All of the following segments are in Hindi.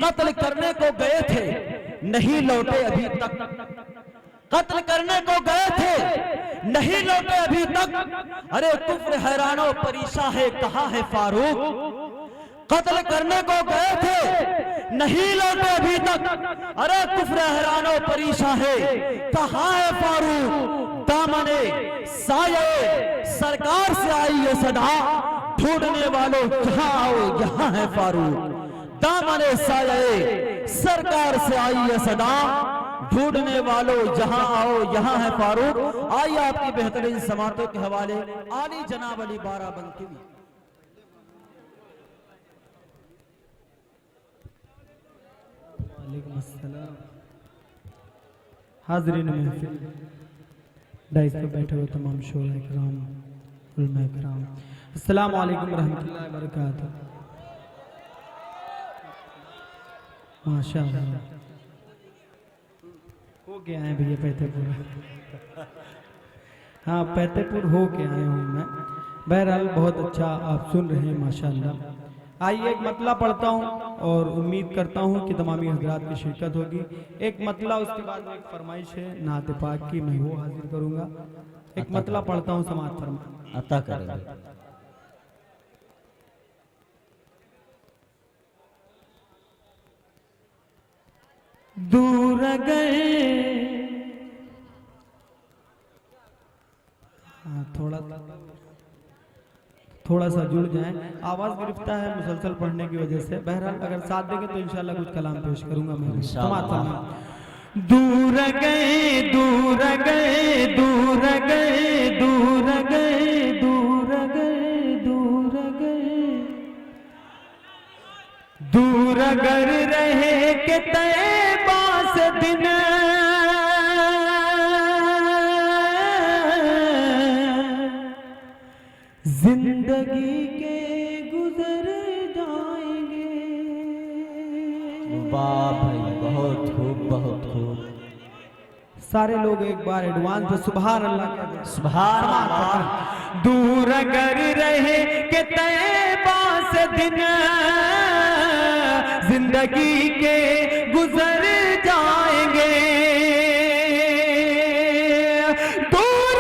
कत्ल करने को गए थे नहीं लौटे अभी तक, कत्ल करने को गए थे नहीं लौटे अभी तक। अरे कुफ्र हैरानो परीशा है कहाँ है फारूक, कत्ल करने को गए थे नहीं लौटे अभी तक। अरे कुफ्र हैरानो परीशा है कहाँ है फारूक। दामने साये सरकार से आई ये सदा, ढूंढने वालों जहां आओ यहाँ है फारूक। दामने साये सरकार से आई ये सदा, ढूंढने वालों जहां आओ यहाँ है फारूक। आइए आपकी बेहतरीन समातों के हवाले आली जनाब अली बाराबंकी। वालेकुम अस्सलाम। हाज़रीन महफिल, डाइस पे बैठे हुए तमाम शोरा इकराम, उलमा इकराम, अस्सलाम वालेकुम रहमतुल्लाहि व बरकातहू। माशाअल्लाह हो के आए भैया पैतेपुर। हाँ पैतेपुर हो के आया हूँ मैं। बहरहाल बहुत अच्छा आप सुन रहे हैं माशाअल्लाह। आइए एक मतला पढ़ता हूँ और उम्मीद करता हूँ कि तमामी हजरात की शिरकत होगी। एक मतला, उसके बाद एक फरमाइश है नात पाक की, मैं वो हाजिर करूँगा। एक मतला पढ़ता हूँ, समाअत फरमा अता करेंगे। दूर गए, हाँ थोड़ा सा जुड़ जाएं, आवाज गिरफ्ता है मुसलसल पढ़ने की वजह से। बहरहाल अगर साथ देंगे तो इंशाल्लाह कुछ कलाम पेश करूंगा मैं। दूर गए दूर गए दूर गए दूर गए दूर गए दूर गए, दूर अगर रहे के तैबा से दिन, जिंदगी के गुजर जाएंगे। वाह भाई, बहुत खूब बहुत खूब। सारे लोग एक बार एडवांस में सुभान अल्लाह, सुभान अल्लाह। दूर अगर रहे के तैबा से दिन, जिंदगी के गुजर जाएंगे। दूर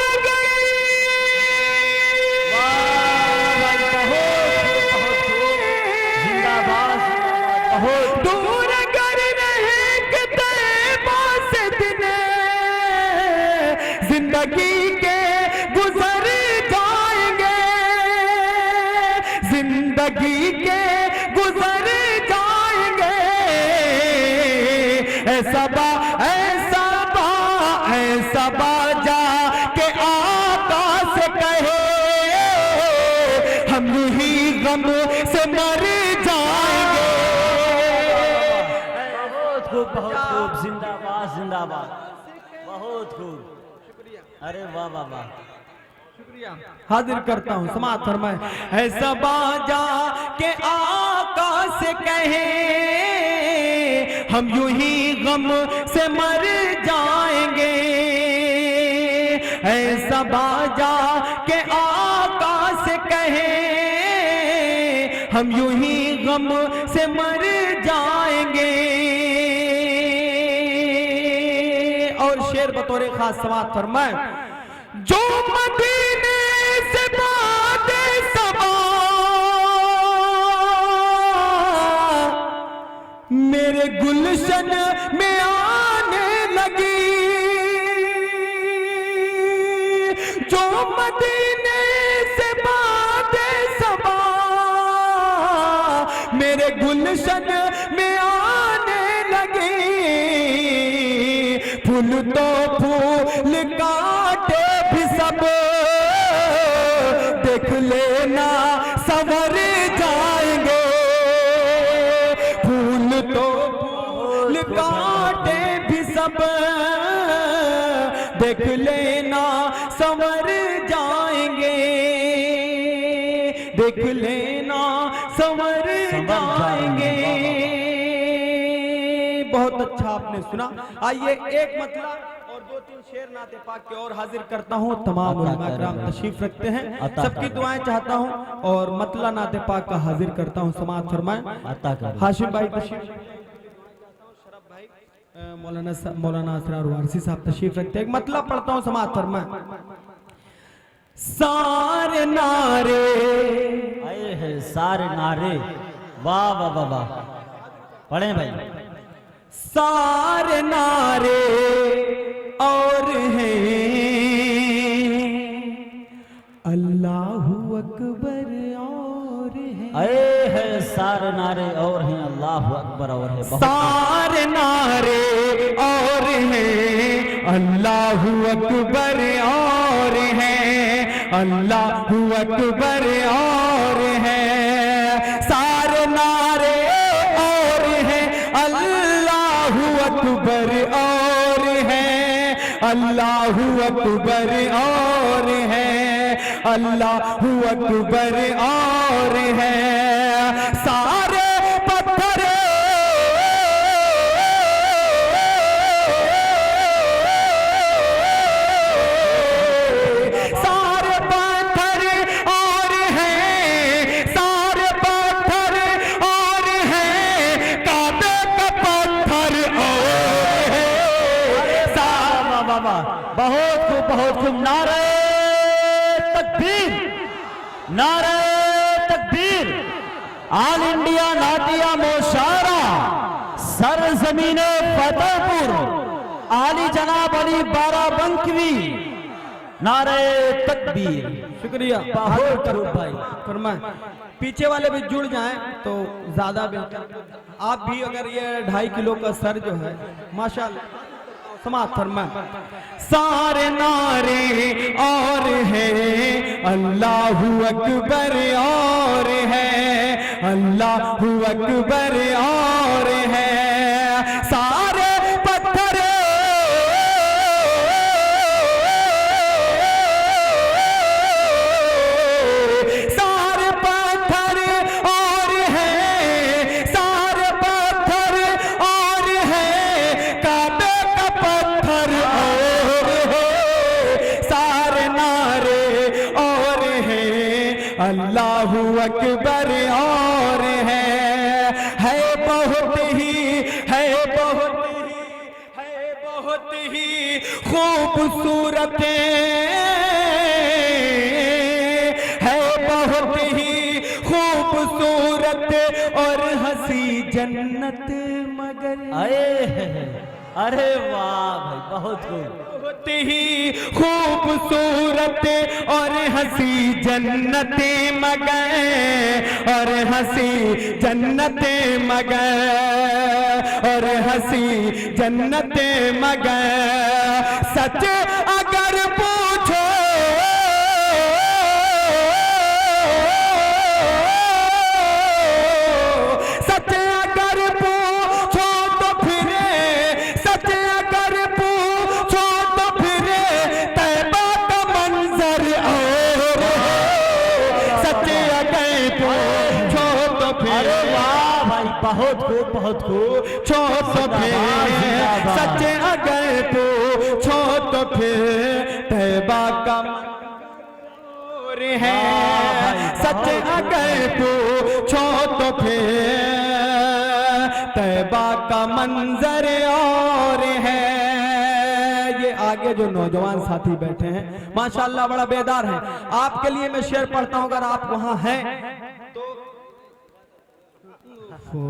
अगर रहे के तैबा से दिन, जिंदगी के गुजर जाएंगे। जिंदगी के गुजर जाएंगे। ऐसा बा जा के आका से कहे, हम यही गम से मर जाएंगे। बहुत खूब, जिंदाबाद जिंदाबाद, बहुत खूब। अरे वाह वाह वाह, शुक्रिया। हाजिर करता हूँ, समाअत फरमाए। ऐसा बाजा के आका से कहे, हम यूं ही गम से मर जाएंगे। ऐसा बाजा के आका से कहे, हम यूं ही गम से मर जाएंगे। और शेर बतौर खास समाअत फरमाए। जो मदीने से बादे सबा मेरे गुलशन में आने लगी, जो मदीने से बादे सबा मेरे गुलशन में आने लगी। फूल तो फूल काटे भी सब देख लेना संवर जाएंगे। फूल तो फूल काटे भी सब देख लेना संवर जाएंगे। देख लेना संवर जाएंगे। बहुत अच्छा आपने सुना। आइए एक मतलब और दो तीन शेर नाते पाक के और हाजिर करता हूँ। तमाम उलमा किराम तशरीफ रखते हैं, सबकी दुआएं चाहता हूँ और मतला नाते पाक का हाजिर करता हूँ। समाअत फरमाएं। हाशिम भाई तशरीफ मौलाना असरार वारसी साहब तशरीफ रखते हैं। एक मतलब पढ़ता हूँ समाज फरमा। सारे नारे आए हैं सारे नारे, वाह वाह वाह वाह, पढ़े भाई। सारे नारे और हैं अल्लाहू अकबर और हैं। आए हैं सारे नारे और हैं अल्लाह अकबर और है। सारे नारे और हैं अल्लाहू अकबर और हैं अल्लाहू अकबर और हैं। सारे नारे और हैं अल्लाहू अकबर और हैं अल्लाहू अकबर और हैं अल्लाहू अकबर और हैं। सारे पत्थर सारे पत्थर और हैं सारे पत्थर और हैं काबे का पत्थर और है। वाह वाह वाह, बहुत खूब बहुत खूब। नारे तकबीर, नारे तकबीर। ऑल इंडिया नाटिया मोशारा सरजमीने फतेहपुर आली जनाब अली बाराबंकवी, नारे तकबीर। शुक्रिया बहुत खूब भाई। फरमाएं। पीछे वाले भी जुड़ जाएं तो ज्यादा बेहतर। आप भी अगर ये 2.5 किलो का सर जो है माशाल्लाह समाज फरमाएं। सारे नारे और हैं अल्लाहू अकबर और हैं अल्लाहू अकबर और हैं। सारे पत्थर सारे पत्थर और हैं सारे पत्थर और हैं काबे का पत्थर और है। सारे नारे और हैं अल्लाहू अकबर और है बहुत ही है बहुत ही है बहुत ही खूबसूरत है बहुत ही खूबसूरत और हंसी जन्नत मगर अरे वाह भाई, बहुत खूब। बहुत ही खूबसूरत और हंसी जन्नत मगर और हंसी जन्नत मगर और हंसी जन्नत मगर। सच अगर पूछो सच अगर पूछो तो फिरे सच अगर पूछो तो फिरे तैबा का मंजर और सच अगर पूछो तो अरे फिरे वाह भाई, बहुत खूब बहुत खूब। छो तो फिर सच अगर पूछो तो फिर तैबा का मंजर है। सच अगर पूछो तो फिर तैबा का मंजर और है। ये आगे जो नौजवान साथी बैठे हैं माशाल्लाह बड़ा बेदार है। आपके लिए मैं शेर पढ़ता हूं, अगर आप वहां हैं तो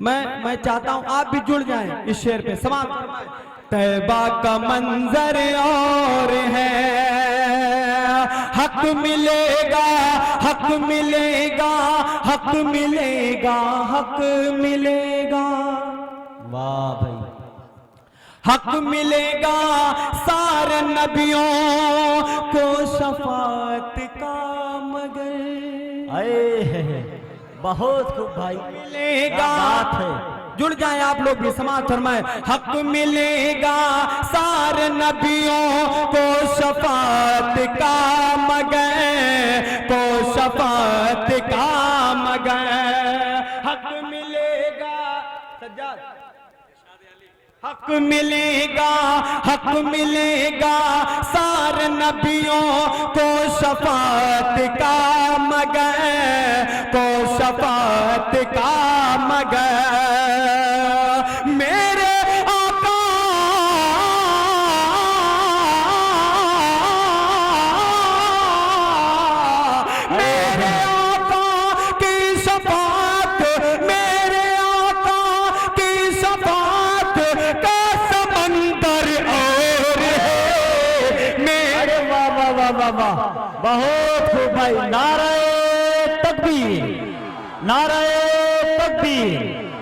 मैं चाहता हूं आप भी जुड़ जाएं इस शेर पे। समाप्त। तैबा का मंजर और है हक मिलेगा हक मिलेगा हक मिलेगा हक मिलेगा। वाह भाई, हक मिलेगा सारे नबियों को शफाअत का मगर। आए बहुत खूब भाई, मिलेगा क्या बात है। जुड़ जाए आप लोग भी समाज फरमाए। हक मिलेगा सारे नबियों को शफाअत का मगर को शफाअत का मगर। हक मिलेगा सज्जाद हक मिलेगा हक मिलेगा सारे नबियों को शफाअत का मगर को शफाअत का मगर। मेरे वाह वाह, बहुत खूब भाई। नारे तकबीर, नारे तकबीर।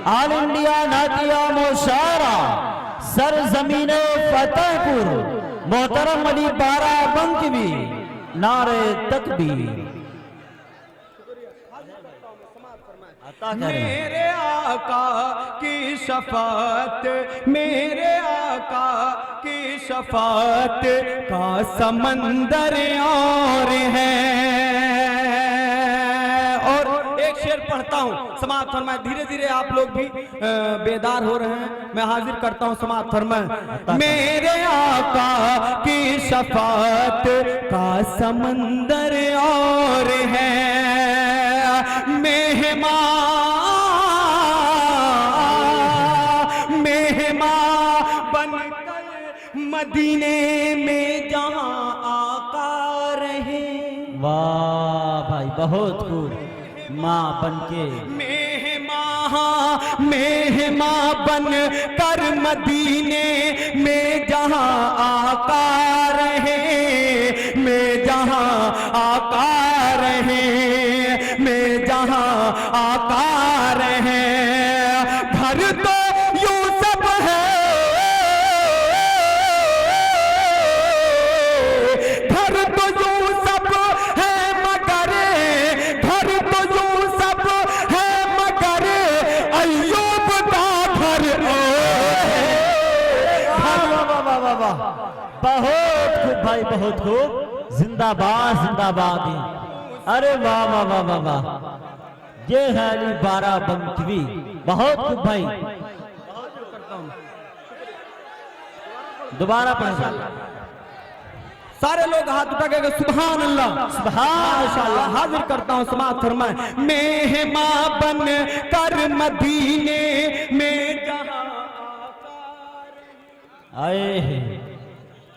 ऑल इंडिया नातिया मुशायरा सरजमीने फतेहपुर, मोहतरम अली बाराबंकी, नारे तकबीर। मेरे आका की शफात, मेरे आका की शफात का समंदर और है। और एक शेर पढ़ता हूँ, समाअत फरमाए। धीरे धीरे आप लोग भी बेदार हो रहे हैं, मैं हाजिर करता हूँ, समाअत फरमाए। मेरे आका की शफात का समंदर और है, मदीने में जहां आका रहे। वाह भाई, बहुत खूब। माँ बन के मेहमा बन कर मदीने में जहां आका रहे, में जहां आका रहे, में जहां आका रहे। घर तो यूं सब है, घर तो यूं सब है मगर, घर तो यूं सब है मगर अय्यूब का घर। बहुत खूब भाई, बहुत खूब। जिंदाबाद जिंदाबाद। अरे वाह वाह वाह वाह वाह, ये है अली बाराबंकी। बहुत खूब भाई, दोबारा पढ़ें। सारे लोग हाथ उठा के सुभान अल्लाह, सुभान माशाअल्लाह। हाजिर करता हूँ, समाअत फरमाए। मेहमा बन कर मदीने में जहां आए हैं।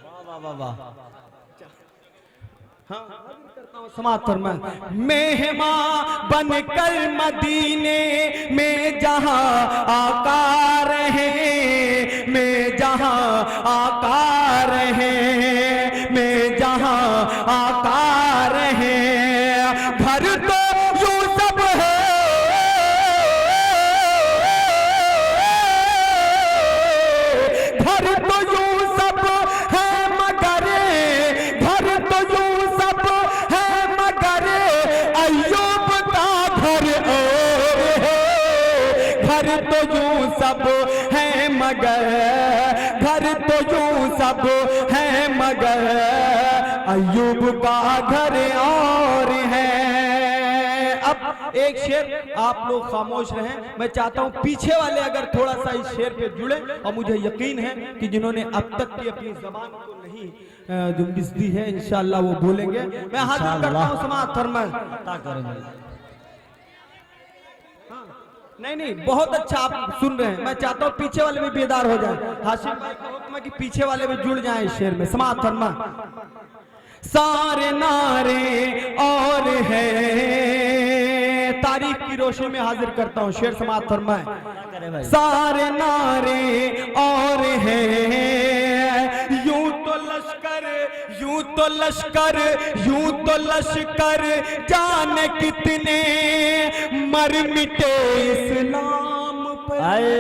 वाह वाह वाह वाह। समाअत फरमाए। मेहमा बन कर मदीने में जहां आका रहे, में जहां आका रहे, में जहां आका रहे। घर तो यूं सब है, घर तो यूं सब है मगर, घर तो यूं सब है मगर अय्यूब का घर और है। घर तो यूं सब है मगर, घर तो यूं सब है मगर अय्यूब का घर और है। अब एक शेर आप लोग खामोश रहें, मैं चाहता हूं पीछे वाले अगर थोड़ा सा इस शेर पे जुड़े, और मुझे यकीन है कि जिन्होंने अब तक की अपनी जबान को नहीं जुम्बिश दी है, इंशाअल्लाह वो बोलेंगे। मैं हाजिर करता हूं, समाअत फरमाए। नहीं नहीं, बहुत अच्छा आप सुन रहे हैं। मैं चाहता हूँ पीछे वाले भी बेदार हो जाए। हाशिम भाई का हुक्म है कि पीछे वाले भी जुड़ जाएं इस शेर में। समाअत फरमाए। सारे नारे और है, तारीख की रोशनी में हाजिर करता हूँ शेर, समाअत फरमाए। सारे नारे और है, यूं तो लश्कर, यूं तो लश्कर, यूं तो लश्कर जाने कितने मर मिटे इस्लाम पर। आए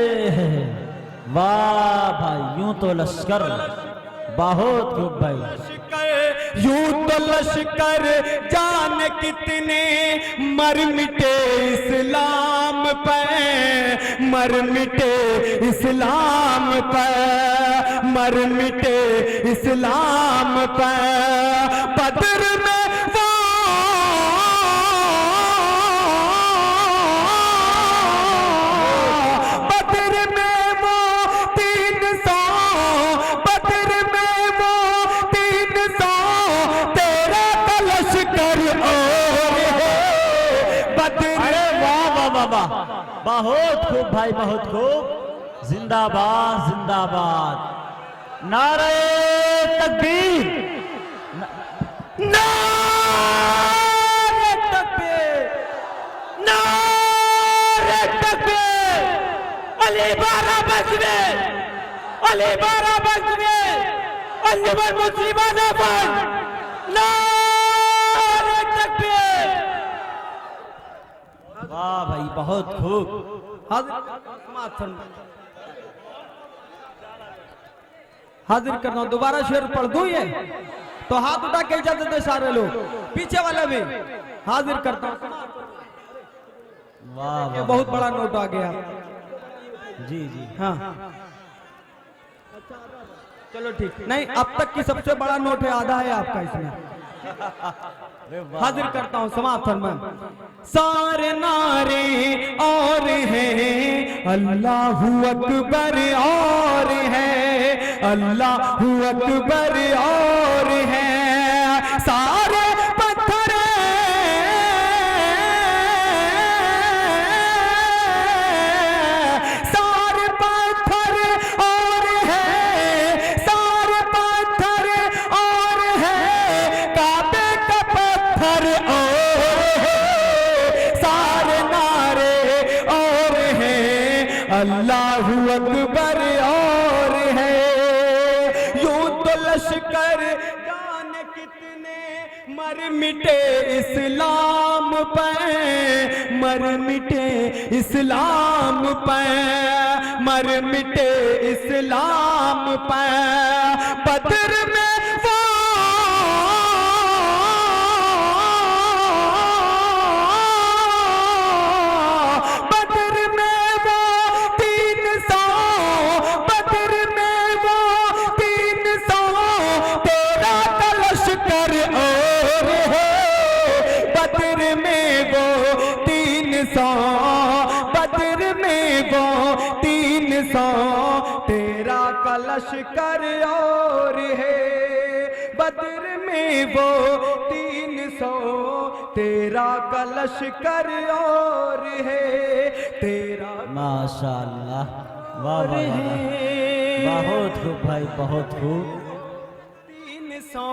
वाह भाई, यूं तो लश्कर। बहुत खूब भाई। यूं तो लश्कर जान कितने मर मिटे इस्लाम पे, मर मिटे इस्लाम पे, मर मिटे इस्लाम पे। बदर में वो बहुत खूब भाई, बहुत खूब। जिंदाबाद जिंदाबाद। नारे तकबीर, नारे तकबीर, नारे तकबीर। अली बाराबंकी में, अली बाराबंकी में अंजुमन मुस्लिमाना पर वाह भाई, बहुत खूब। हाजिर करना हूं, दोबारा शेर पढ़ दूं ये तो हाथ उठा के इजाजत दे सारे लोग, पीछे वाले भी हाजिर करता हूं। वाह ये वाह, बहुत बड़ा नोट आ गया। जी जी। हाँ चलो ठीक, नहीं अब तक की सबसे बड़ा नोट है, आधा है आपका इसमें। अरे वाह, हाजिर करता हूं, समाप्त फरमा। सारे नारे और हैं अल्लाहू अकबर और है, अल्लाहू अकबर और है, सारे पत्थर सारे पत्थर और है, सारे पत्थर और है, काबे का पत्थर और है, सारे नारे और हैं अल्लाहू अकबर और है। यूं तो लश्कर जाने कितने मर मिटे इस्लाम पे, मर मिटे इस्लाम पे, मर मिटे इस्लाम पे, बदर में वो बदर में वो 300, बदर में वो 300 तेरा लश्कर और है, बदर में वो 300, बदर में वो 300 तेरा का लश्कर और है, बदर में वो 300 तेरा का लश्कर और है, तेरा माशाल्लाह, वाह वाह वाह, बहुत खूब भाई, बहुत खूब। 300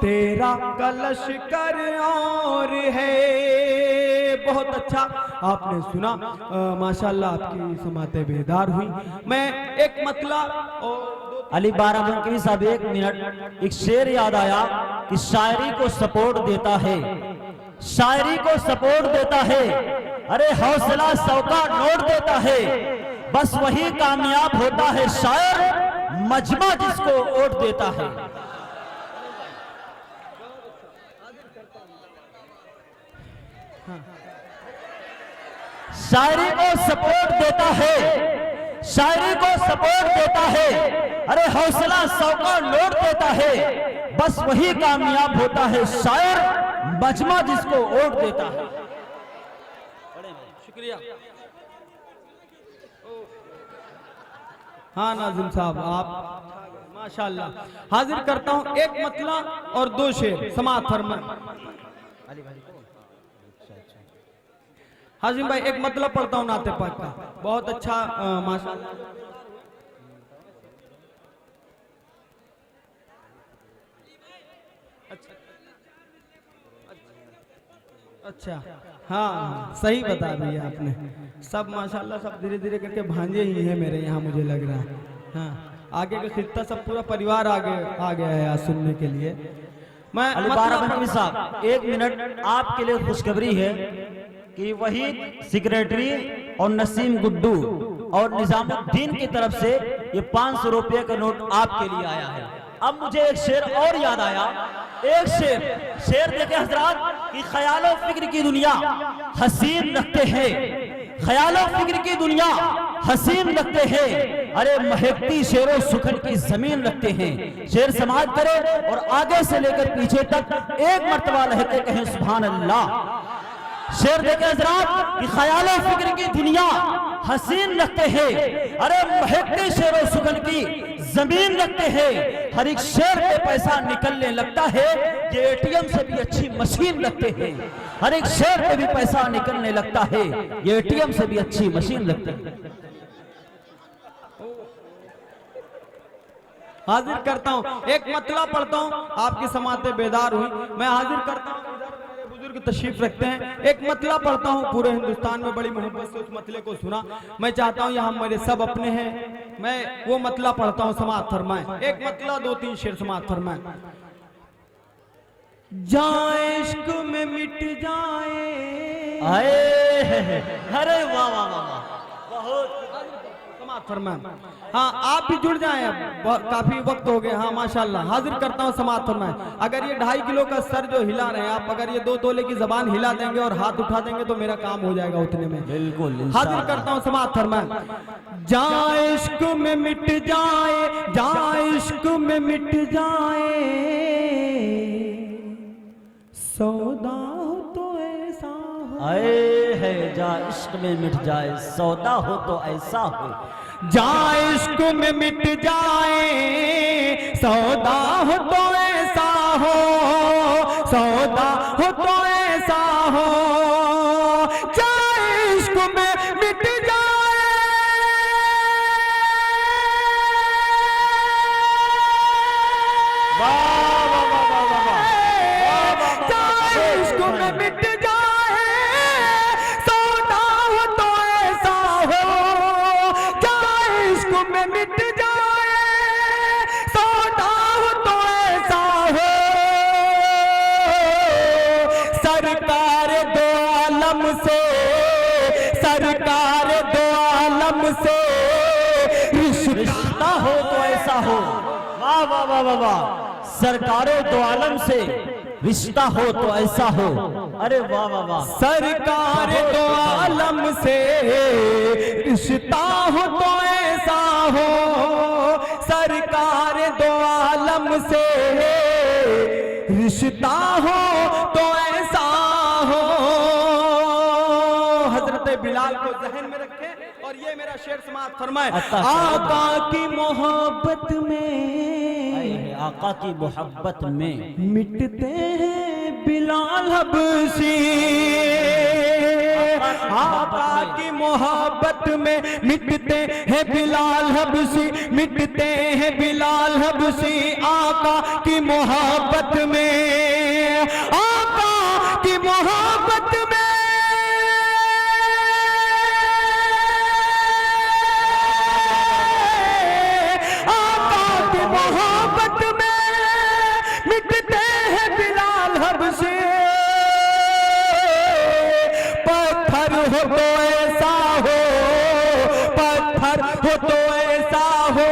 तेरा का लश्कर और है। बहुत अच्छा आपने सुना, माशाल्लाह आपकी समाते बेदार हुई। मैं एक मतला और अली बाराबंकी साहब, 1 मिनट, एक शेर याद आया कि शायरी को सपोर्ट देता है, शायरी को सपोर्ट देता है, अरे हौसला 100 का नोट देता है, बस वही कामयाब होता है शायर, मजमा जिसको वोट देता है। शायरी को सपोर्ट देता है, शायरी को सपोर्ट देता है, अरे हौसला 100 का नोट देता है, बस वही कामयाब होता है शायर, मजमा जिसको वोट देता है। शुक्रिया। हाँ नाज़िम साहब, आप माशाल्लाह। हाजिर करता हूँ एक मतला और 2 शेर, समाअत फरमा। हाजिम भाई एक मतलब पढ़ता हूँ नाते पाक का, बहुत अच्छा माशाल्लाह। अच्छा हाँ सही बता दिया आपने, सब माशाल्लाह सब धीरे धीरे करके भांजे ही हैं मेरे यहाँ, मुझे लग रहा है। हाँ आगे का खित्ता सब पूरा परिवार आगे आ गया है आज सुनने के लिए। मैं अली बाराबंकी साहब, 1 मिनट, आपके लिए खुशखबरी है कि वही सेक्रेटरी और नसीम गुड्डू और निजामुद्दीन की तरफ से ये 500 रुपये का नोट आपके लिए आया है। अब मुझे एक शेर और याद आया, एक शेर देखे हजरात कि ख्यालो फिक्र की दुनिया हसीन रखते हैं, ख्यालो फिक्र की दुनिया हसीन रखते हैं, अरे महकती शेरों सुखन की जमीन रखते हैं। शेर समाज करे और आगे से लेकर पीछे तक एक मर्तबा रहते कहें सुभान अल्लाह। शेर देखे हजरात कि ख्यालो फिक्र की दुनिया हसीन रखते हैं, अरे महकते शेरों सुखन की जमीन रखते हैं। हर एक शेर पे पैसा निकलने लगता है, ये एटीएम से भी अच्छी मशीन रखते हैं। हर एक शेर पे भी पैसा निकलने लगता है, ये एटीएम से भी अच्छी मशीन रखते हैं। हाजिर करता हूँ एक मतला पढ़ता हूँ, आपकी समाते बेदार हुई। मैं हाजिर करता हूँ, बुजुर्ग तशरीफ रखते हैं। एक मतला पढ़ता हूँ, पूरे हिंदुस्तान में बड़ी मोहब्बत से उस मतले को सुना। मैं चाहता हूँ यहाँ मेरे सब अपने हैं, मैं वो मतला पढ़ता हूँ, समाअत फरमाएं। एक मतला 2-3 शेर समाअत फरमाएं। जाए इश्क में मिट जाए आए, अरे वाह वाह वाह वाह, बहुत समाप्त फरमाएं। हाँ, आप भी जुड़ जाएं, अब काफी वक्त हो गया। हाँ माशाल्लाह, हाजिर करता हूँ, समाप्त फरमाएं। अगर ये 2.5 किलो का सर जो हिला रहे हैं आप, अगर ये 2 तोले की जबान हिला देंगे और हाथ उठा देंगे तो मेरा काम हो जाएगा उतने में। बिल्कुल हाजिर करता हूँ, समाप्त फरमाएं। जहाँ इश्क में मिट जाए, जहाँ इश्क में मिट जाए, सौदा हो तो ऐसा हो। आए है, जा इश्क में मिट जाए, सौदा हो तो ऐसा हो। जहाँ इश्क में मिट जाए, सौदा हो तो ऐसा हो, सौदा हो तो ऐसा हो। जहाँ इश्क में मिट जाए, वाह वाह वाह वाह वाह वाह, जहाँ इश्क में मिट जाए, सौदा हो तो ऐसा हो। जहाँ इश्क में मिट जाए, सौदा हो तो ऐसा हो। सरकार दो आलम से, सरकार दो आलम से रिश्ता हो तो ऐसा हो। वाह वाह वाह वाह वाह, सरकारों दो आलम से रिश्ता हो तो ऐसा हो। अरे वाह वाह वाह, सरकार दो आलम से रिश्ता हो तो ऐसा हो। सरकार दो आलम से रिश्ता हो तो ऐसा हो। हजरत बिलाल को जहन में रखें और ये मेरा शेर समाप्त फरमाए। आका की मोहब्बत में, आका की मोहब्बत में मिटते हैं बिलाल हबशी। आका की मोहब्बत में मिटते हैं बिलाल हबशी, मिटते हैं बिलाल हबशी। आका की मोहब्बत में, आका की मोहब्बत में, आका की मोहब्बत में मिटते हैं बिलाल हबशी। पत्थर हो तो ऐसा हो, पत्थर हो तो ऐसा हो,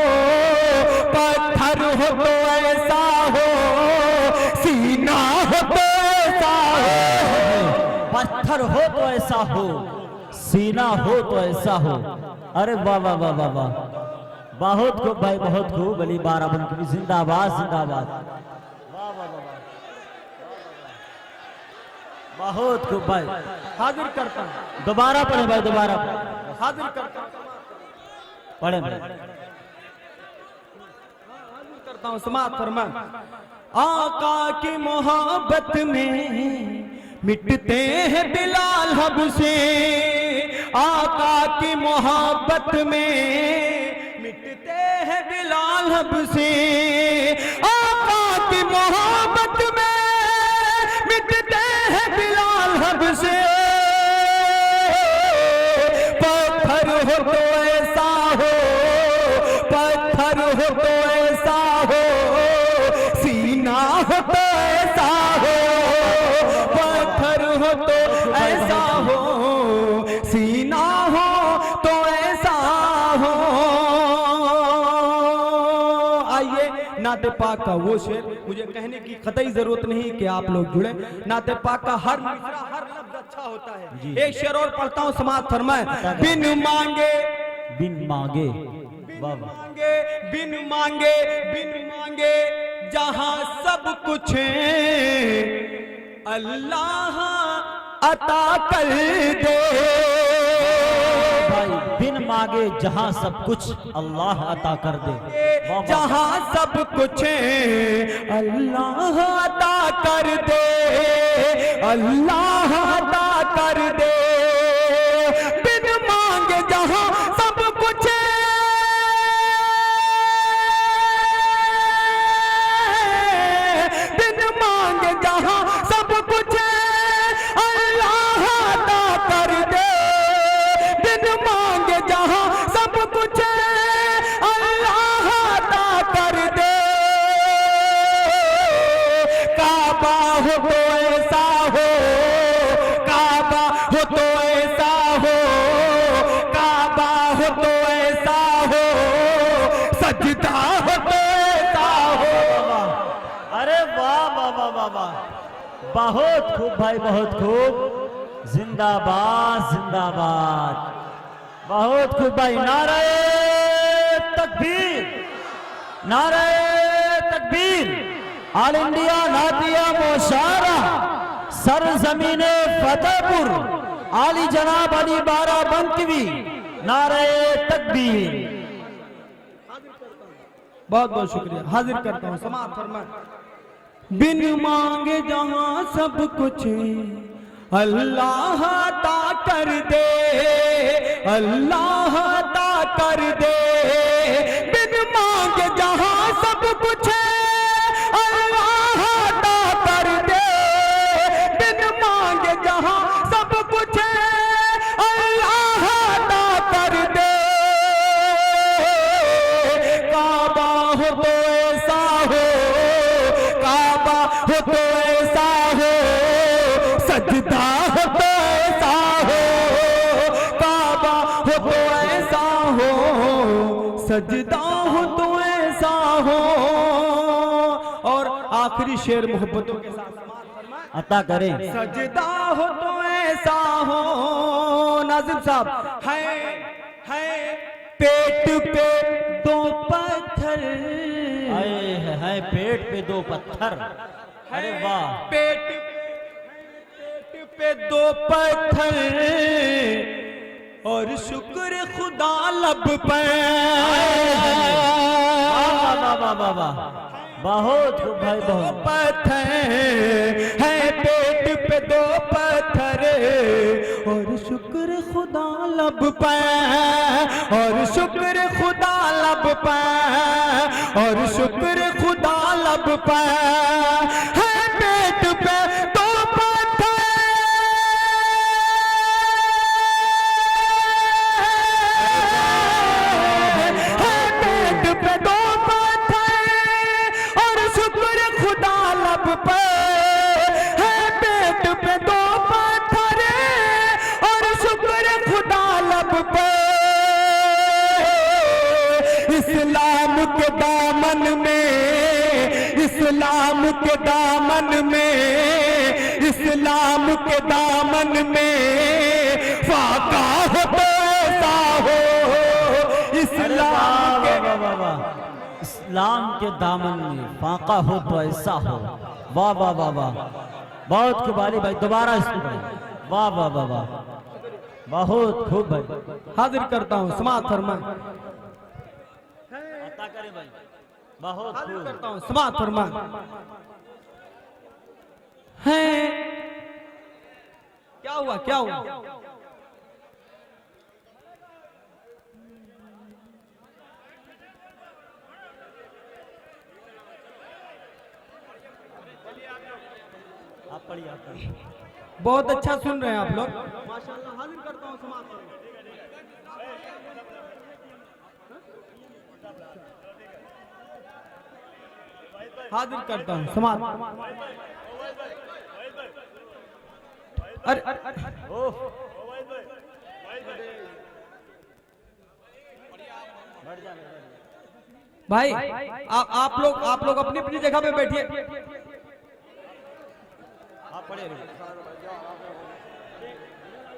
पत्थर हो तो ऐसा हो, सीना हो तो ऐसा हो। पत्थर हो तो ऐसा हो, सीना हो तो ऐसा हो। अरे वाह वाह वाह वाह वाह, बहुत खूब भाई, बहुत खूब। अली बाराबंकी जिंदाबाद, जिंदाबाद। वाह वाह वाह वाह, बहुत खूब भाई। हाजिर करता हूँ, दोबारा पढ़े भाई, दोबारा हाजिर करता हूँ, पढ़े भाई। करता हूँ, समाप्त फरमाएं। आका की मोहब्बत में मिटते हैं बिलाल हबशी। आका की मोहब्बत में मिटते हैं बिलाल हबशी। आका की मोहब्बत में मिटते हैं बिलाल हबशी। पत्थर हो तो ऐसा हो, पत्थर हो तो ऐसा हो, सीना हो तो ऐसा हो। पत्थर हो तो ऐसा हो, सीना हो तो ऐसा हो। आइए, नाते पाक का वो शेर, मुझे कहने की कतई जरूरत नहीं कि आप लोग जुड़े। नाते पाक का हर मिसरा, हर लफ्ज अच्छा होता है। एक शेर और पढ़ता हूँ, समाप्त फरमाए। बिन मांगे, बिन मांगे, वाह वाह, मांगे, बिन मांगे, बिन मांगे जहां सब कुछ अल्लाह अता कर दे। भाई बिन मांगे जहां सब कुछ अल्लाह अता कर दे। वाह वाह, जहां सब कुछ अल्लाह अता कर दे, अल्लाह अता कर दे। बिन मांगे जहां सब कुछ, बिन मांगे जहां सब कुछ अल्लाह अता कर दे। बिन मांगे जहां सब कुछ अल्लाह अता कर दे। काबा हो तो ऐसा हो, बहुत खूब भाई, बहुत खूब। जिंदाबाद जिंदाबाद, बहुत खूब भाई। नारे तकबीर, नारे तकबीर। ऑल इंडिया नातिया मोशारा सरजमीने फतेहपुर, आली जनाब अली बाराबंकी, नारे तकबीर। बहुत बहुत शुक्रिया। हाजिर करता हूँ, समाप्त फरमाएं। बिन मांगे जहां सब कुछ अल्लाह अता कर दे, अल्लाह अता कर दे। बिन मांगे जहां सब कुछ अल्लाह अता कर दे, बिन मांगे जहां सब कुछ अल्लाह अता कर दे। काबा हो तो ऐसा हो, काबा हो तो ऐसा हो, सजदा हो तो ऐसा हो, काबा हो तो ऐसा हो, सजदा हो तो ऐसा हो। और आखिरी शेर मोहब्बतों के साथ अता करें। सजदा हो तो ऐसा हो। नाजिम साहब, है पेट पे दो पत्थर, है पेट पे दो पत्थर। अरे वाह, पेट पे दो पत्थर और शुक्र खुदा लब पे। बहुत खूब भाई, बहुत। पत्थर है पेट पे दो पत्थर और शुक्र खुदा लब पे, और शुक्र खुदा लब पे, और शुक्र खुदा लब पे। है पेट पे दो पत्थर, है पेट पे दो पत्थर और शुक्र खुदा लब पे। है पेट पे दो पत्थर और शुक्र खुदा लब पे। इस्लाम के दामन में, इस्लाम के दामन में, इस्लाम के दामन में फाका हो तो ऐसा हो। इस्लाम के इस्लाम के दामन में फाका हो तो ऐसा हो। वाह वाह वाह वाह, बहुत खूब अली भाई, दोबारा इसको पढ़ें। वाह वाह वाह वाह, बहुत खूब भाई। हाजिर करता हूँ, समाप्त फरमाएं। अता करें भाई, बहुत हाजिर खूब। करता हूँ, समाप्त फरमाएं। है क्या हुआ, क्या हुआ? आप पढ़िए, आप पढ़िए। बहुत अच्छा सुन रहे हैं आप लोग, माशाल्लाह। हाजिर करता हूँ, समाप्त फरमाएं। हाजिर करता हूँ, समाप्त। अरे भाई, आप लोग अपनी अपनी जगह पे बैठिए।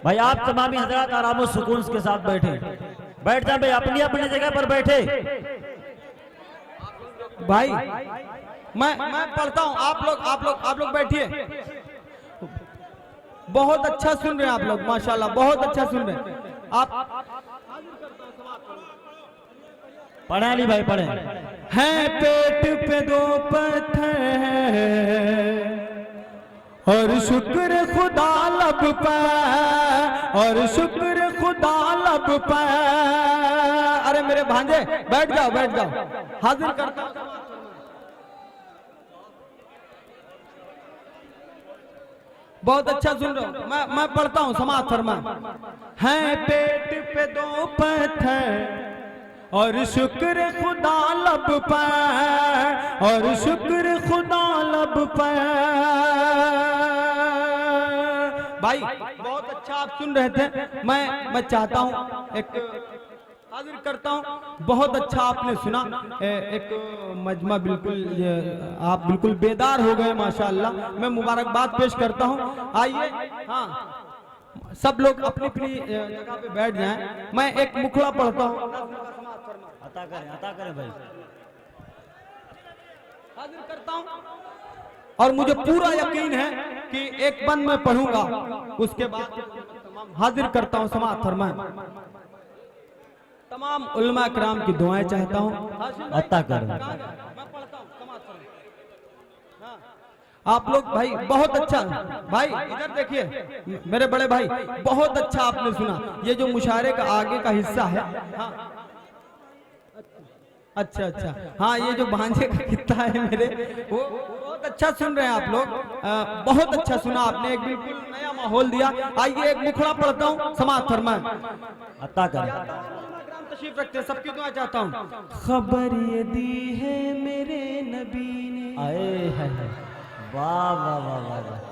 भाई आप तमामी हजरात आराम और सुकून के साथ बैठे, बैठ जाए भाई, अपनी अपनी जगह पर बैठे। भाई मैं पढ़ता हूँ, आप लोग बैठिए। बहुत अच्छा सुन रहे हैं आप लोग, माशाल्लाह, बहुत अच्छा सुन रहे हैं आप। पढ़े अली भाई, पढ़े। हैं पेट पे दो पत्थर और शुक्र खुदा लब पे, और शुक्र खुदा लब पे। अरे मेरे भांजे, बैठ जाओ, बैठ जाओ। हाजिर करता हूं, बहुत अच्छा सुन रहे हो। मैं पढ़ता हूँ, समाप्त फरमाएं। हैं पेट पे दो पत्थर और शुक्र खुदा लब पे, और शुक्र खुदा लब पे। भाई बहुत अच्छा आप सुन रहे थे। मैं चाहता हूँ एक हाजिर करता हूँ। बहुत अच्छा आपने सुना, एक मजमा बिल्कुल आप बिल्कुल बेदार हो गए माशाअल्लाह। मैं मुबारकबाद पेश करता हूँ। आइए, हाँ सब लोग अपनी अपनी जगह पे बैठ जाएं। मैं एक मुखड़ा पढ़ता हूँ। अता करें भाई। हाजिर करता हूँ और मुझे पूरा यकीन है कि एक बंद मैं पढ़ूंगा, उसके बाद हाजिर करता हूँ। समाअत फरमाएं। तमाम उलमा किराम की दुआएं चाहता हूँ। अता करें। मैं पढ़ता हूँ, समाअत फरमाएं। हाँ, आप लोग भाई बहुत अच्छा, भाई इधर देखिए मेरे बड़े भाई, बहुत अच्छा आपने सुना। ये जो मुशायरे का आगे का हिस्सा है, हाँ अच्छा अच्छा, हाँ ये जो भांजे का किस्सा है मेरे, वो बहुत अच्छा सुन रहे हैं आप लोग। बहुत अच्छा सुना आपने, एक बिल्कुल नया माहौल दिया। आइए एक मुखड़ा पढ़ता हूँ। समाअत फरमाएं। अता करें। तशरीफ रखते हैं, सबकी दुआ चाहता हूँ। खबर ये दी है मेरे नबी ने, आए है वाह वाह वाह वाह वाह।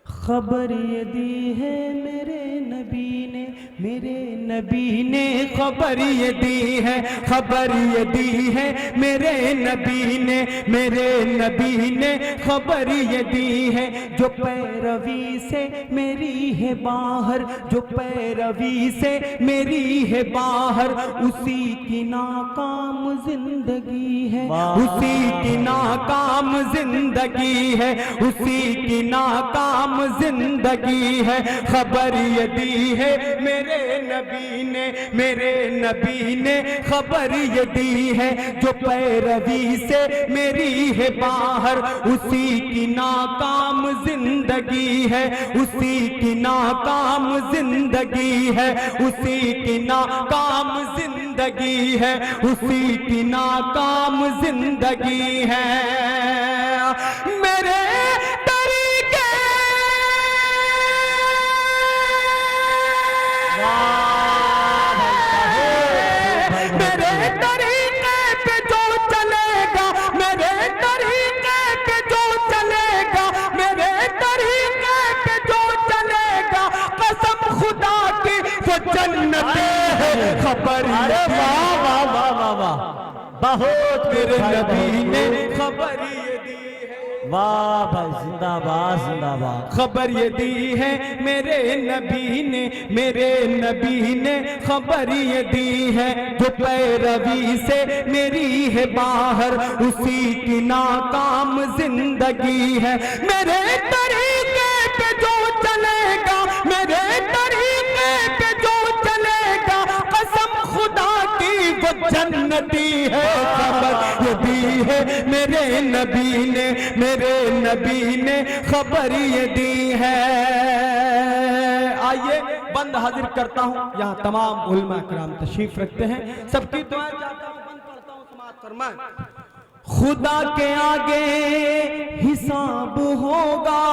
खबर ये दी है मेरे नबी ने, मेरे नबी ने खबर ये दी है, खबर ये दी है मेरे नबी ने, मेरे नबी ने खबर ये दी है। जो पैरवी से मेरी है बाहर, जो पैरवी से मेरी है बाहर, उसी की नाकाम जिंदगी है, उसी की नाकाम जिंदगी है, उसी की नाकाम जिंदगी है। खबर ये दी है मेरे नबी ने, मेरे नबी ने खबर ये दी है। जो पैरवी से मेरी है बाहर, उसी की नाकाम जिंदगी है, उसी की नाकाम जिंदगी है, उसी की नाकाम जिंदगी है, उसी की नाकाम जिंदगी है। मेरे मेरे तरीके पे जो चलेगा, मेरे तरीके पे जो चलेगा, मेरे तरीके पे जो चलेगा, कसम खुदा की वो जन्नती है। खबर अरे वाह वाह वाह वाह वाह, बहुत मेरे नबी ने खबर ये दी है। वाह भाई, जिंदाबाद जिंदाबाद। खबर ये दी है मेरे नबी ने, मेरे नबी ने खबर ये दी है। जो पैरवी से मेरी है बाहर, उसी की नाकाम जिंदगी है। मेरे तरीके पे जो चलेगा, मेरे तरीके पे जो चलेगा, कसम खुदा की वो जन्नती है। खबर ये दी है मेरे नबी ने, मेरे नबी ने खबर ये दी है। आइए बंद हाजिर करता हूँ। यहाँ तमाम उलमा किराम तशरीफ रखते हैं, सबकी दुआ चाहता हूँ। बंद पढ़ता हूँ। समाअत फरमाएं। खुदा के आगे हिसाब होगा,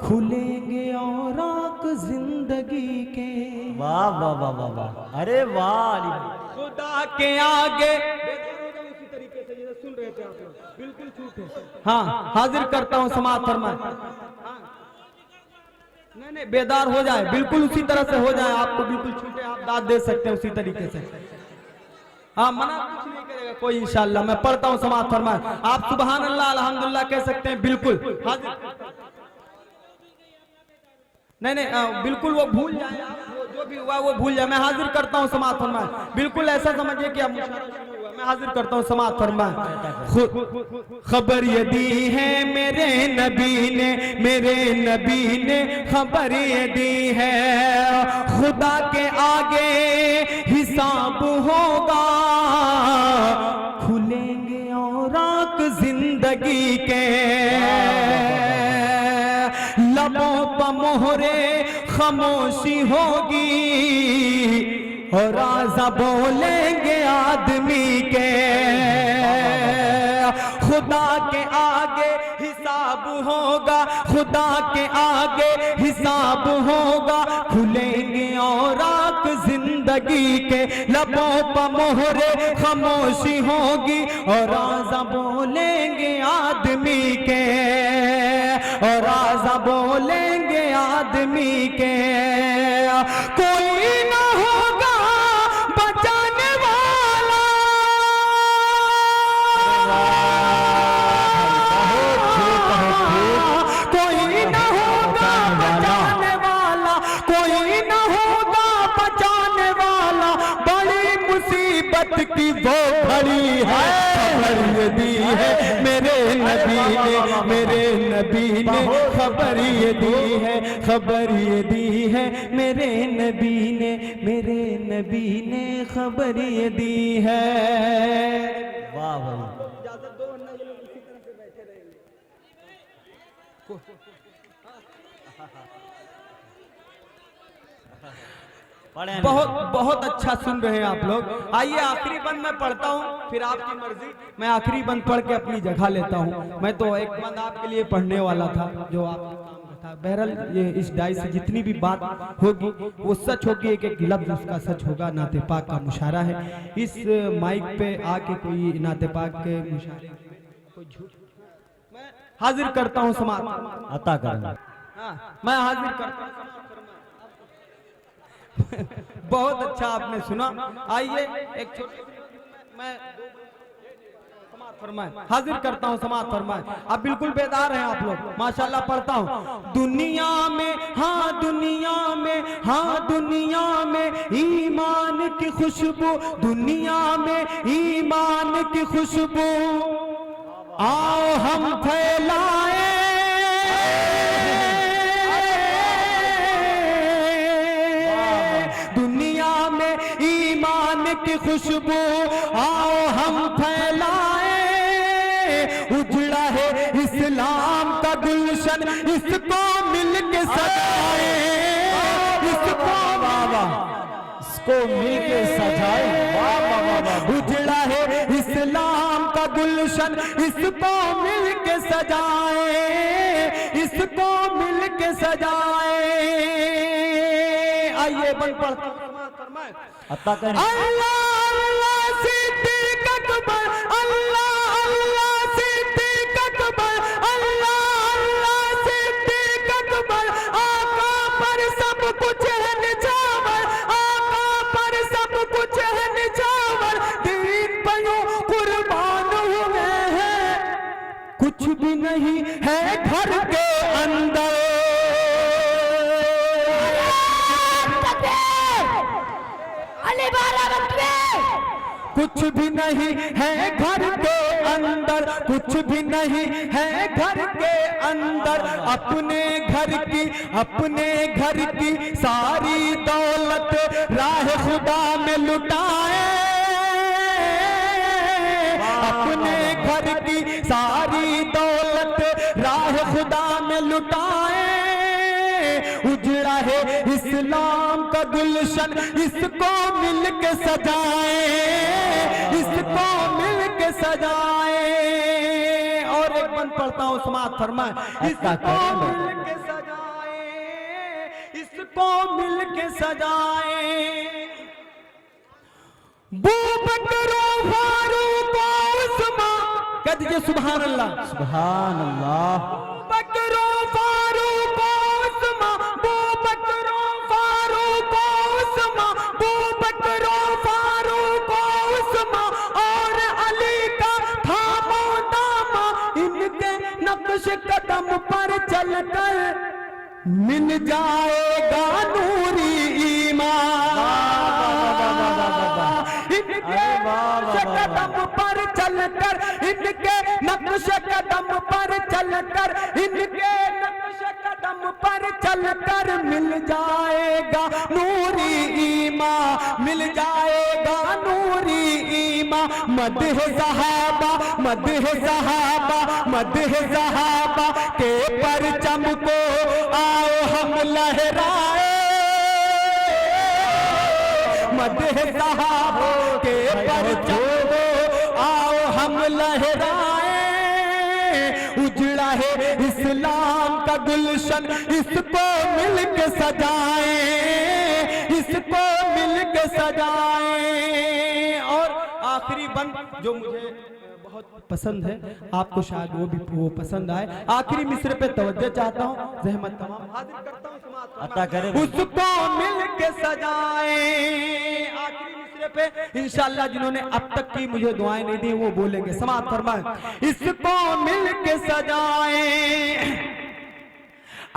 खुलेंगे औराक जिंदगी के। वाह वाह वाह वाह वाह, अरे वाह अली भाई। खुदा के आगे उसी तरीके से जैसे सुन रहे थे आप लोग, बिल्कुल छूट है। हाँ हाजिर करता हूँ। समाअत फरमाएं। नहीं नहीं, बेदार हो जाए, बिल्कुल उसी तरह से हो जाए। आपको बिल्कुल छूटे, आप दाद दे सकते हैं उसी तरीके से। हाँ, मना कुछ नहीं करेगा कोई इंशाअल्लाह। मैं पढ़ता हूँ। समाअत फरमाएं। आप सुभान अल्लाह अल्हम्दुलिल्लाह कह सकते हैं। बिल्कुल हाजिर। नहीं नहीं, बिल्कुल वो भूल जाए, जो भी हुआ वो भूल जाए। मैं हाजिर करता हूँ। समाअत फरमाएं। बिल्कुल ऐसा समझिए कि अब मैं हाजिर करता हूँ। समाअत फरमाएं। खबर ये दी है मेरे नबी ने, मेरे नबी ने खबर ये दी है। खुदा के आगे हिसाब होगा, खुलेंगे औराक जिंदगी के। लबों पर मोहरे खामोशी होगी, और राज़ा बोलेंगे आदमी के। खुदा के आगे हिसाब होगा, खुदा के आगे हिसाब होगा, खुलेंगे औराक जिंदगी के। लबों पर मोहरे खामोशी होगी, और राज़ा बोलेंगे आदमी के, और राज़ा बोलेंगे आदमी के। कोई ना हो मुसीबत की वो घड़ी है, खबर ये दी है मेरे नबी ने, मेरे नबी ने खबर ये दी है, खबर ये दी है मेरे नबी ने, मेरे नबी ने खबर ये दी है। वाह भाई, बहुत बहुत अच्छा सुन रहे हैं आप लोग। आइए आखिरी बंद मैं पढ़ता हूँ, फिर आपकी मर्जी। मैं आखिरी बंद पढ़ के अपनी जगह लेता हूँ। मैं तो एक बंद आपके लिए पढ़ने वाला था जो आपके काम का था। बहरहाल ये इस डाई से जितनी भी बात होगी वो सच होगी, एक एक लफ्ज उसका सच होगा। नाते पाक का मुशारा है। इस माइक पे आके कोई नाते पाक के मुशारे कोई झूठ मैं हाजिर करता हूँ समाज अता करना। मैं हाजिर करता हूँ। बहुत अच्छा आपने सुना। आइए एक छोटी मैं समाअत फरमाए, हाजिर करता हूँ समाअत फरमाए। आप बिल्कुल बेदार हैं आप लोग, माशाल्लाह। पढ़ता हूँ। दुनिया में हाँ दुनिया में, हाँ दुनिया में ईमान की खुशबू, दुनिया में ईमान की खुशबू आओ हम फैलाए, की खुशबू आओ हम फैलाए। उजड़ा है इस्लाम का गुलशन, इसको मिलके सजाए, इसको मिलके सजाए। उजड़ा है इस्लाम का गुलशन, इसको मिलके सजाए, इसको मिलके सजाए। आइए बन पढ़ता अता करें। अल्लाह अल्लाह सिद्दीक अकबर, अल्लाह अल्लाह सिद्दीक अकबर, अल्लाह अल्लाह सिद्दीक अकबर। आका पर सब कुछ है निछावर, आका पर सब कुछ है निछावर। दीन पर यूं कुर्बान हुए हैं, कुछ भी नहीं है घर के अंदर। कुछ भी नहीं है घर के अंदर, कुछ भी नहीं है घर के अंदर। अपने घर की सारी दौलत राह खुदा में लुटाए, अपने घर की सारी दौलत राह खुदा में लुटाए। उजड़ा है इस्लाम का गुलशन, इसको मिलके सजाए, इसको मिलके सजाए। और एक बंद पढ़ता हूँ समाअत फरमाए। इसको मिलके सजाए, इसको मिलके सजाए। बूबकर फारूक उस्मान, कह दीजिए सुभान अल्लाह, सुभान अल्लाह। बकर फारूक उस्मान, बूबकर फारूक उस्मान, बूबकर फारूक उस्मान और अली का थामो दामा। इनके नक्श कदम पर चलकर मिल जाएगा नूरी ईमान। इनके नक्श कदम पर चलकर, इनके नक्श कदम पर चलकर, इनके नक्श कदम पर चलकर मिल जाएगा नूरी ईमान, मिल जाएगा नूरी ईमान। मदह सहाबा, मदह सहाबा, मदह सहाबा के परचम को आओ हम लहराए, मदह सहाबा के परचम को आओ हम लहराए। उजड़ा है इस्लाम का गुलशन, इसको मिलके सजाए, इसको मिलके सजाए। और आखिरी बंद जो मुझे बहुत पसंद है, आपको शायद वो पसंद आए। आखिरी मिसरे पे तवज्जो चाहता हूँ, ज़हमत तमाम हाजिर करता हूँ समाअत अता करें। उसको मिलके सजाए। आखिरी मिसरे पे इंशाअल्लाह जिन्होंने अब तक की मुझे दुआएं नहीं दी वो बोलेंगे। समाअत फरमाए। इसको मिलके सजाए,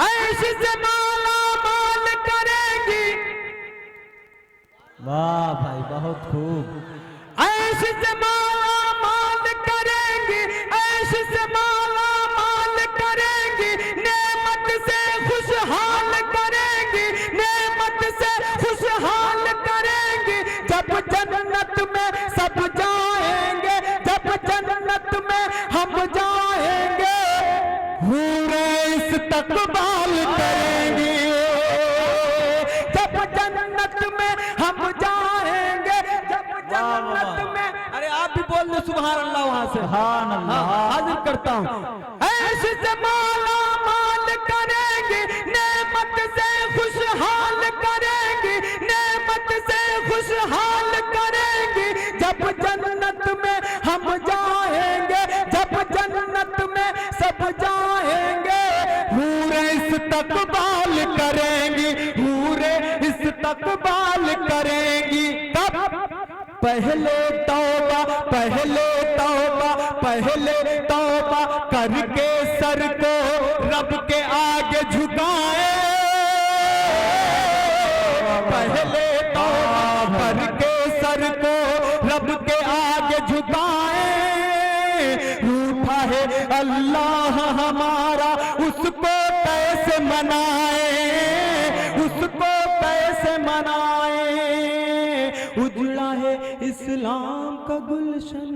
ऐश से माला माल करेगी। वाह भाई बहुत खूब। से माला माल करेंगी, ऐश से माला माल करेंगी, नेमत से खुशहाल करेंगी, नेमत से खुशहाल करेंगी। जब जन्नत में सब जाएंगे, जब जन्नत में हम जाएंगे, हूरे इस्तकबाल करेंगी। जब जन्नत में हम जाएंगे, जब जन्नत में, अरे आप भी बोल दो सुभान अल्लाह वहां से। सुभान अल्लाह। हाजिर करता हूँ। ऐश से माला माल करेंगी, नेमत से खुशहाल करेंगी, नेमत से खुशहाल करेंगी। जब जन्नत में हम जाएंगे, जब जन्नत में सब जाएंगे, हूरे इस्तकबाल करेंगी, हूरे इस्तकबाल करेंगी। तब पहले तौबा, पहले तौबा, पहले तौबा करके सर को रब के आगे झुकाए। पहले तौबा करके सर को रब के आगे झुकाए। रूठा है अल्लाह हमारा, उसको कैसे मनाए, उसको कैसे मनाए। उजड़ा है इस्लाम का गुलशन।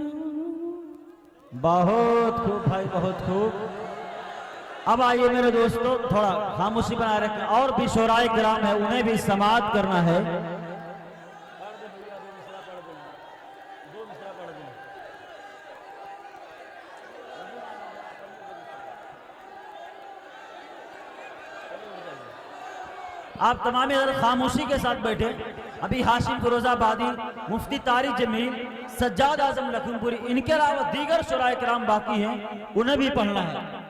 बहुत खूब भाई, बहुत खूब। अब आइए मेरे दोस्तों, थोड़ा खामोशी बनाए रखें, और भी शोराए किराम है, उन्हें भी समाअत करना है। आप तमाम इधर खामोशी के साथ बैठे। अभी हाशिम फिरोजाबादी, मुफ्ती तारिक जमील, सज्जाद आजम लखनपुरी, इनके अलावा दीगर शुराए किराम बाकी हैं, उन्हें भी पढ़ना है।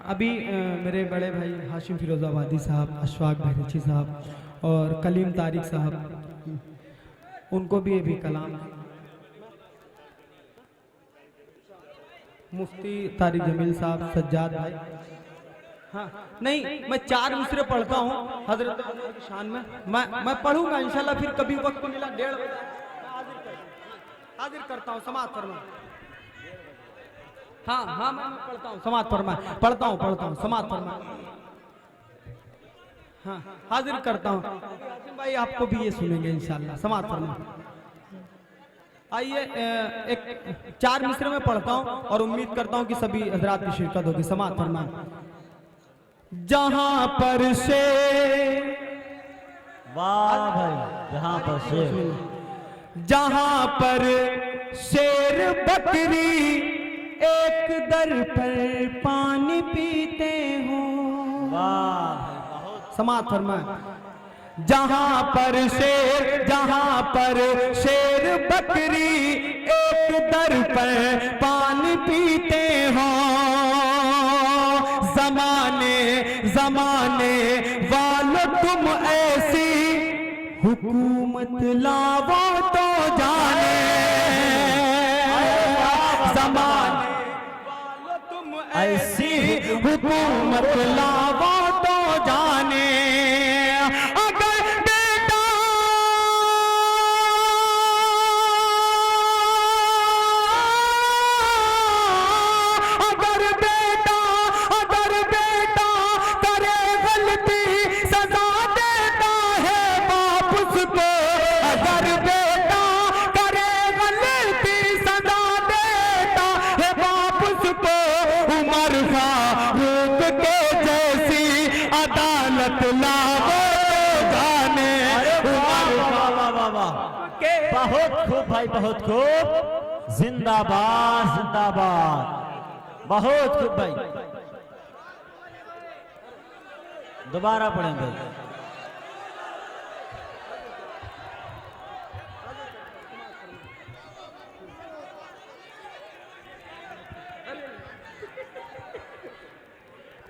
अभी मेरे बड़े भाई हाशिम फिरोजाबादी साहब, अशफाक बहरची साहब और कलीम तारिक साहब, उनको भी अभी कलाम। मुफ्ती तारिक जमील साहब, सज्जाद भाई। हाँ नहीं, मैं 4 मिसरे पढ़ता हूँ हजरत की शान में। मैं पढ़ूंगा इंशाल्लाह, फिर कभी वक्त मिला 1:30 बजे हाजिर करता हूँ। समाअत फरमा। हाँ मैं पढ़ता हूँ, समाअत फरमा। पढ़ता हूँ समाअत फरमा। हाँ हाजिर करता हूँ भाई, आपको भी ये सुनेंगे इंशाल्लाह। समाअत फरमा। आइए, एक 4 मिसरे में पढ़ता हूँ और उम्मीद करता हूँ कि सभी हजरात की शिरकत होगी। समाअत फरमा। जहां पर से, वाह भाई, जहां पर से, जहां पर शेर बकरी एक दर पर पानी पीते हो। वाह, समाअत फरमा। जहां पर शेर बकरी एक दर पर पानी पीते हो। जमाने वालों तुम ऐसी हुकूमत लावो तो जाने। जमाने वालों तुम ऐसी हुकूमत लावो तो जाने। अगर बेटा करे गलती सजा देता है बाप उसको। अगर बेटा करे गलती सजा देता है बाप उसको। उमर फारूक के जैसी अदालत लावो जाने। बहुत खूब भाई, बहुत खूब। जिंदाबाद जिंदाबाद, बहुत खूब भाई। दोबारा पढ़ें भाई।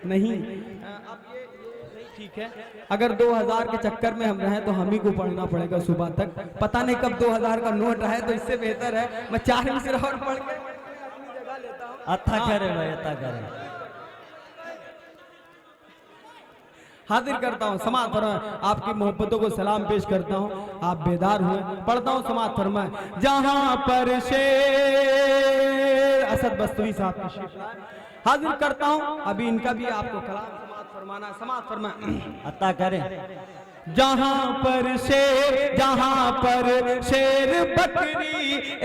नहीं, अब ये नहीं ठीक ठीक है, अगर 2000 के चक्कर में हम रहे तो हम ही को पढ़ना पड़ेगा सुबह तक। पता नहीं कब 2000 का नोट रहे, तो इससे बेहतर है मैं 4 मिसरे और पढ़ के अपनी जगह लेता हूँ। अच्छा करे भाई, अच्छा करे। हाजिर करता हूँ समाअत फरमाए, आपकी मोहब्बतों को सलाम पेश करता हूँ। आप बेदार हुए, पढ़ता हूँ समाअत फरमाए। जहां पर शेर असद बस्तवी साहब तशरीफ लाए, हाजिर करता हूँ। अभी इनका भी आपको कलाम समाअत फरमाना है। समाअत फरमाए, अच्छा करे। जहां पर शेर बकरी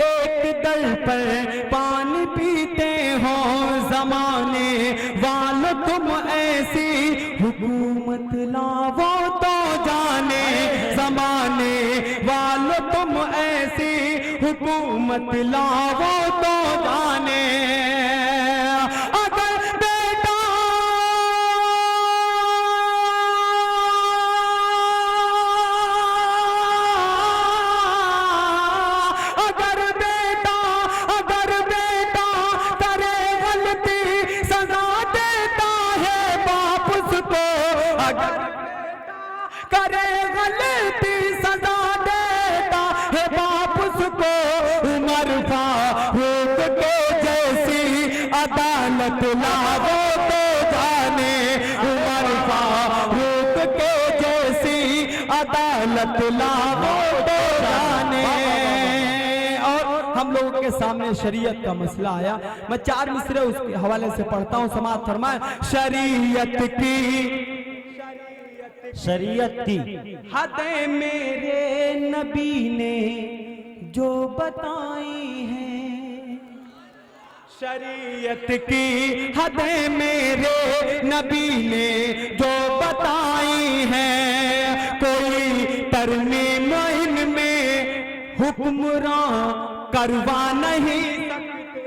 एक दल पर पानी पीते हो, जमाने वालों तुम ऐसी हुकूमत लाओ तो जाने, जमाने वालों तुम ऐसी हुकूमत लाओ तो जाने। अदालत लाओ तो जाने, उमर फारूक के जैसी अदालत लाओ तो जाने। और हम लोगों के सामने शरीयत का मसला आया, मैं 4 मिसरे उसके हवाले से पढ़ता हूँ। समाअत फरमाए। शरीयत की हदें मेरे नबी ने जो बताई हैं, शरीयत की हदें मेरे नबी ने जो बताई हैं, कोई तरमीम इनमें हुक्मरान करवा नहीं सकते,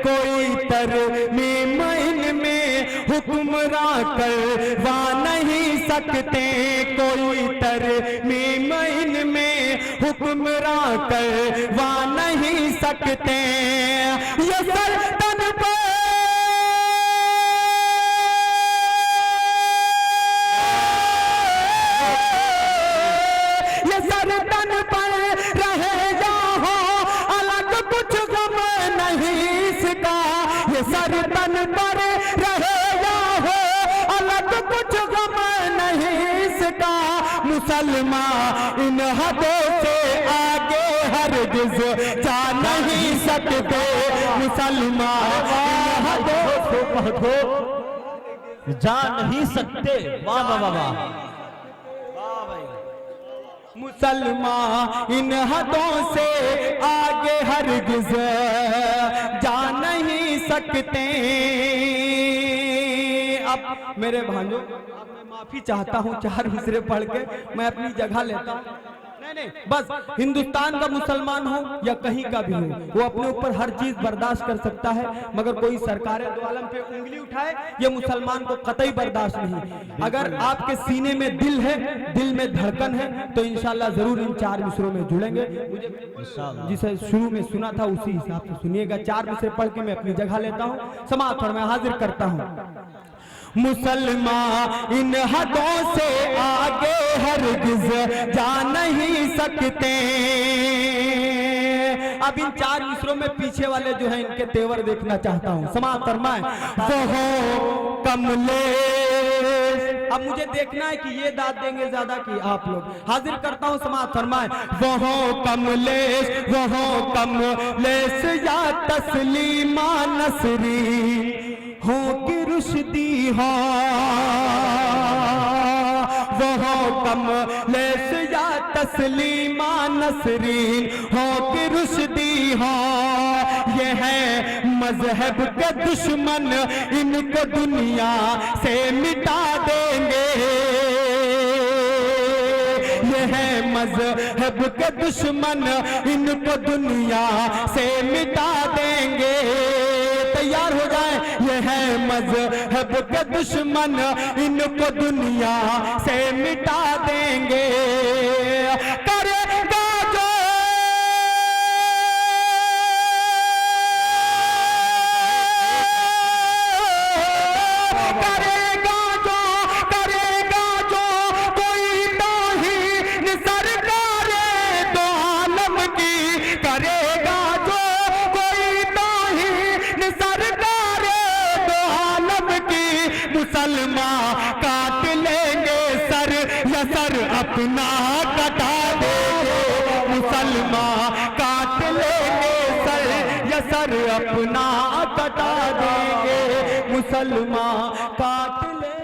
कोई तरमीम इनमें हुक्मरान करवा नहीं सकते, कोई तरमीम इनमें हुक्मरान करवा नहीं सकते। ये सल्तन पर रहे जाओ, अलग कुछ गम नहीं इसका। ये सरतन पर रहे जाओ, अलग कुछ गम नहीं इसका। मुसलमान इन हदों से आगे हरगिज़ जा नहीं सकते, मुसलमान इन हदों से जा नहीं सकते। वाह वाह वाह वाह, मुसलमान इन हदों से आगे हरगिज़ जा नहीं सकते। अब मेरे भाइयों, अब मैं माफी चाहता हूँ, 4 मिसरे पढ़ के मैं अपनी जगह लेता हूँ। नहीं, बस हिंदुस्तान का मुसलमान हो या कहीं का भी हो, वो अपने ऊपर हर चीज बर्दाश्त कर सकता है, मगर कोई सरकारें दो आलम पे उंगली उठाए ये मुसलमान को कतई बर्दाश्त नहीं। अगर आपके सीने में दिल है, दिल में धड़कन है, तो इंशाल्लाह जरूर इन 4 मिसरों में जुड़ेंगे। मुझे जिसे शुरू में सुना था उसी हिसाब से सुनिएगा। 4 मिसरे पढ़ के मैं अपनी जगह लेता हूँ। समाअत मैं हाजिर करता हूँ। मुसलमान इन हदों से आगे हरगिज़ जा नहीं सकते। अब इन 4 मिसरों में पीछे वाले जो हैं इनके तेवर देखना चाहता हूँ। समाअत फरमाए। वो हो कमलेश। अब मुझे देखना है कि ये दाद देंगे ज्यादा कि आप लोग। हाजिर करता हूँ। समाअत फरमाए। वो हो कमलेश, वो हो कमलेश या तस्लीमा नसरी हो कि रुश्दी हो, वो हो कमलेश या तस्लीमा नसरीन हो कि रुश्दी हो। ये है मजहब के दुश्मन, इनको दुनिया से मिटा देंगे। ये है मजहब के दुश्मन, इनको दुनिया से मिटा देंगे। तैयार हो जाए। ये है मजहब के दुश्मन, इनको दुनिया से मिटा देंगे। करेगा जो करेगा काट लेंगे सर या सर अपना कटा देंगे, मुसलमान काट लेंगे सर या सर अपना कटा देंगे, मुसलमान काट ले